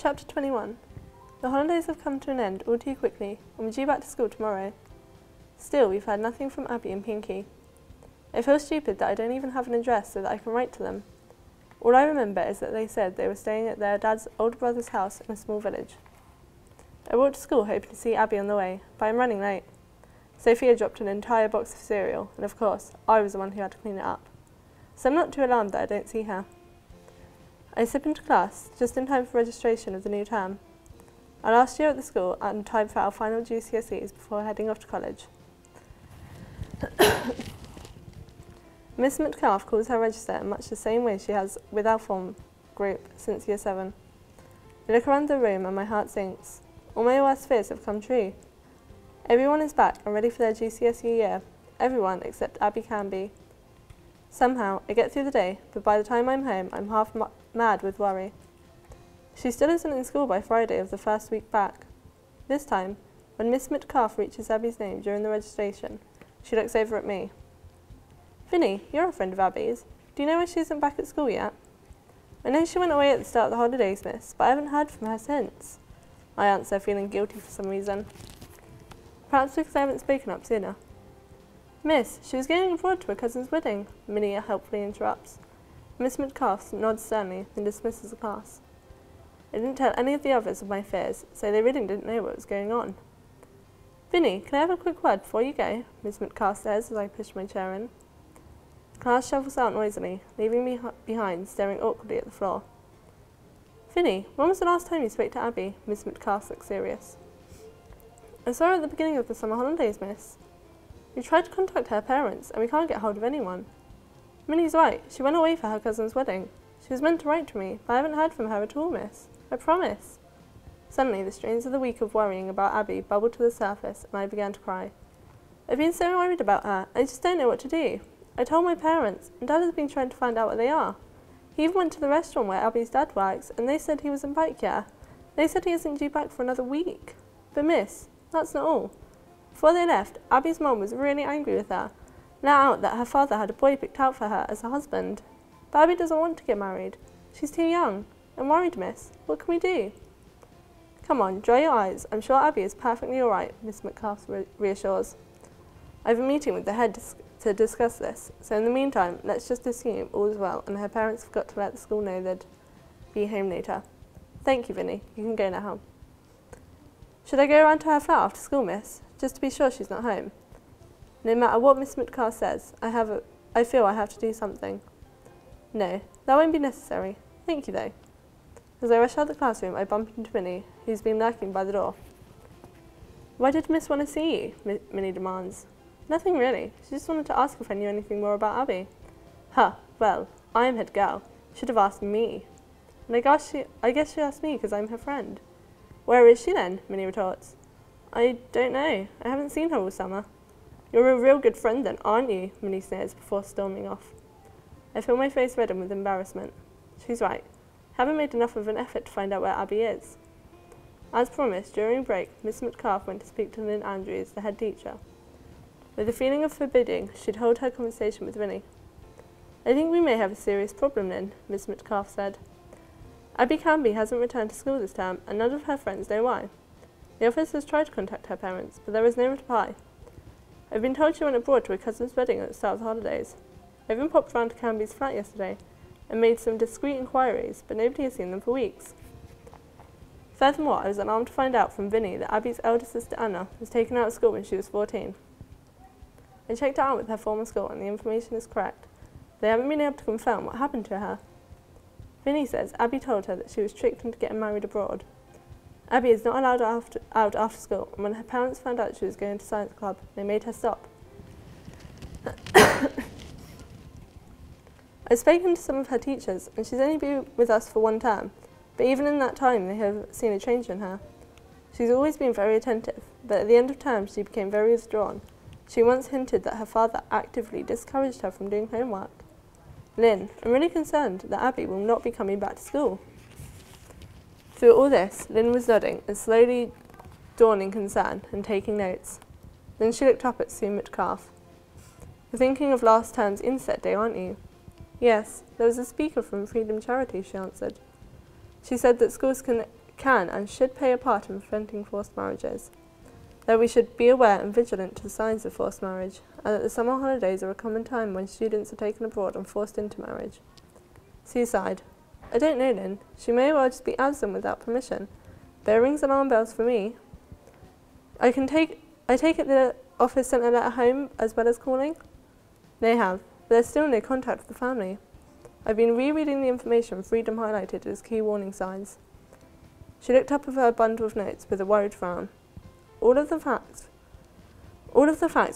Chapter 21. The holidays have come to an end all too quickly, and we're due back to school tomorrow. Still, we've heard nothing from Abby and Pinky. I feel stupid that I don't even have an address so that I can write to them. All I remember is that they said they were staying at their dad's older brother's house in a small village. I walked to school hoping to see Abby on the way, but I'm running late. Sophia dropped an entire box of cereal, and of course, I was the one who had to clean it up. So I'm not too alarmed that I don't see her. I slip into class, just in time for registration of the new term. Our last year at the school, and in time for our final GCSEs before heading off to college. Miss Metcalf calls her register in much the same way she has with our form group since year 7. I look around the room and my heart sinks. All my worst fears have come true. Everyone is back and ready for their GCSE year. Everyone except Abby Canby. Somehow, I get through the day, but by the time I'm home, I'm half mad with worry. She still isn't in school by Friday of the first week back. This time, when Miss Metcalf reaches Abby's name during the registration, she looks over at me. Vinny, you're a friend of Abby's. Do you know why she isn't back at school yet? I know she went away at the start of the holidays, miss, but I haven't heard from her since. I answer, feeling guilty for some reason. Perhaps because I haven't spoken up sooner. Miss, she was going abroad to her cousin's wedding, Minnie helpfully interrupts. Miss Metcalf nods sternly, then dismisses the class. I didn't tell any of the others of my fears, so they really didn't know what was going on. Vinny, can I have a quick word before you go? Miss Metcalf says as I push my chair in. The class shuffles out noisily, leaving me behind, staring awkwardly at the floor. Vinny, when was the last time you spoke to Abby? Miss Metcalf looks serious. I saw her at the beginning of the summer holidays, miss. We tried to contact her parents, and we can't get hold of anyone. Minnie's right, she went away for her cousin's wedding. She was meant to write to me, but I haven't heard from her at all, miss. I promise. Suddenly, the strains of the week of worrying about Abby bubbled to the surface, and I began to cry. I've been so worried about her, I just don't know what to do. I told my parents, and Dad has been trying to find out what they are. He even went to the restaurant where Abby's dad works, and they said he wasn't back yet. They said he isn't due back for another week. But miss, that's not all. Before they left, Abby's mum was really angry with her, let out that her father had a boy picked out for her as a husband. But Abby doesn't want to get married. She's too young. I'm worried, miss. What can we do? Come on, dry your eyes. I'm sure Abby is perfectly all right, Miss Metcalf reassures. I have a meeting with the head to discuss this, so in the meantime, let's just assume all is well and her parents forgot to let the school know they'd be home later. Thank you, Vinny. You can go now. Should I go around to her flat after school, miss, just to be sure she's not home? No matter what Miss Metcalf says, I feel I have to do something. No, that won't be necessary. Thank you, though. As I rush out the classroom, I bump into Minnie, who's been lurking by the door. Why did Miss want to see you? Minnie demands. Nothing really. She just wanted to ask if I knew anything more about Abby. Huh, well, I am head girl. Should have asked me. And I guess she asked me because I'm her friend. Where is she then? Minnie retorts. I don't know. I haven't seen her all summer. You're a real good friend then, aren't you? Minnie sneers before storming off. I feel my face redden with embarrassment. She's right. I haven't made enough of an effort to find out where Abby is. As promised, during break, Miss Metcalf went to speak to Lynn Andrews, the head teacher. With a feeling of forbidding, she'd hold her conversation with Vinny. I think we may have a serious problem, Lynn, Miss Metcalf said. Abby Canby hasn't returned to school this term, and none of her friends know why. The office has tried to contact her parents, but there is no reply. I've been told she went abroad to her cousin's wedding at the start of the holidays. I even popped round to Canby's flat yesterday and made some discreet inquiries, but nobody has seen them for weeks. Furthermore, I was alarmed to find out from Vinny that Abby's elder sister Anna was taken out of school when she was 14. I checked it out with her former school and the information is correct. They haven't been able to confirm what happened to her. Vinny says Abby told her that she was tricked into getting married abroad. Abby is not allowed out after school, and when her parents found out she was going to science club, they made her stop. I've spoken to some of her teachers, and she's only been with us for one term, but even in that time they have seen a change in her. She's always been very attentive, but at the end of term she became very withdrawn. She once hinted that her father actively discouraged her from doing homework. Lynn, I'm really concerned that Abby will not be coming back to school. Through all this, Lynn was nodding and slowly dawning concern and taking notes. Then she looked up at Sue Metcalf. You're thinking of last term's inset day, aren't you? Yes, there was a speaker from Freedom Charity, she answered. She said that schools can can and should play a part in preventing forced marriages, though we should be aware and vigilant to signs of forced marriage, and that the summer holidays are a common time when students are taken abroad and forced into marriage. Sue sighed. I don't know, Lynn. She may well just be absent without permission. There rings alarm bells for me. I take it the office sent a letter home as well as calling? They have, but there's still no contact with the family. I've been rereading the information Freedom highlighted as key warning signs. She looked up of her bundle of notes with a worried frown. All of the facts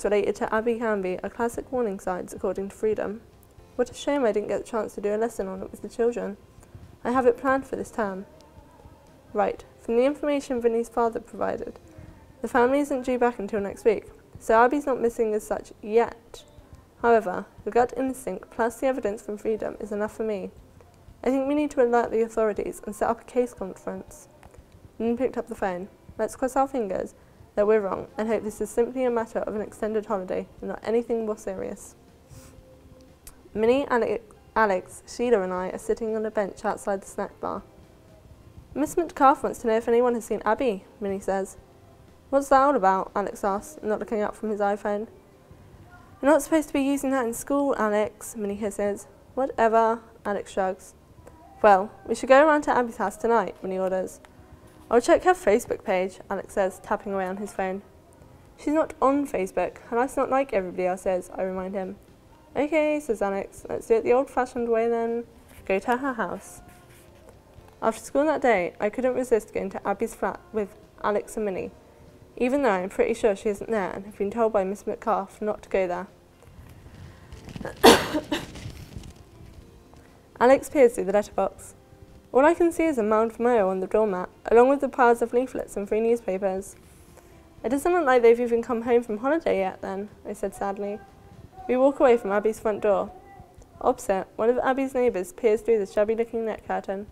related to Abby Canby are classic warning signs, according to Freedom. What a shame I didn't get the chance to do a lesson on it with the children. I have it planned for this term. Right, from the information Vinny's father provided, the family isn't due back until next week, so Abby's not missing as such yet. However, the gut instinct plus the evidence from Freedom is enough for me. I think we need to alert the authorities and set up a case conference. Lynn picked up the phone. Let's cross our fingers that we're wrong and hope this is simply a matter of an extended holiday and not anything more serious. Minnie, Alex, Sheila and I are sitting on a bench outside the snack bar. Miss Metcalf wants to know if anyone has seen Abby, Minnie says. What's that all about? Alex asks, not looking up from his iPhone. You're not supposed to be using that in school, Alex, Minnie hisses. Whatever, Alex shrugs. Well, we should go around to Abby's house tonight, Minnie orders. I'll check her Facebook page, Alex says, tapping away on his phone. She's not on Facebook, and life's not like everybody else is, I remind him. Okay, says Alex, let's do it the old-fashioned way then. Go to her house. After school that day, I couldn't resist going to Abby's flat with Alex and Minnie, even though I'm pretty sure she isn't there and have been told by Miss Metcalf not to go there. Alex peers through the letterbox. All I can see is a mound of mail on the doormat, along with the piles of leaflets and free newspapers. It doesn't look like they've even come home from holiday yet then, I said sadly. We walk away from Abby's front door. Opposite, one of Abby's neighbours peers through the shabby-looking net curtain.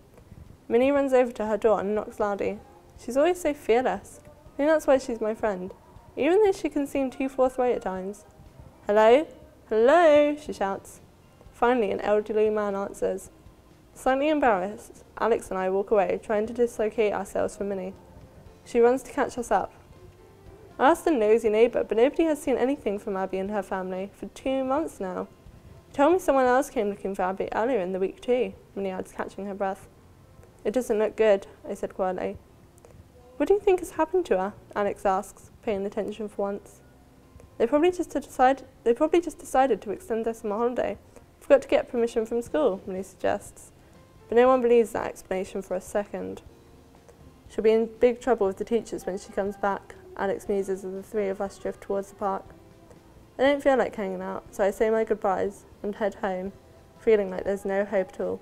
Minnie runs over to her door and knocks loudly. She's always so fearless. I think that's why she's my friend, even though she can seem too forthright at times. Hello? Hello? She shouts. Finally, an elderly man answers. Slightly embarrassed, Alex and I walk away, trying to dislocate ourselves from Minnie. She runs to catch us up. I asked a nosy neighbour, but nobody has seen anything from Abby and her family for 2 months now. She told me someone else came looking for Abby earlier in the week too, Minnie adds, catching her breath. It doesn't look good, I said quietly. What do you think has happened to her? Alex asks, paying attention for once. They probably just decided to extend their summer holiday. Forgot to get permission from school, Minnie suggests. But no one believes that explanation for a second. She'll be in big trouble with the teachers when she comes back, Alex muses as the three of us drift towards the park. I don't feel like hanging out, so I say my goodbyes and head home, feeling like there's no hope at all.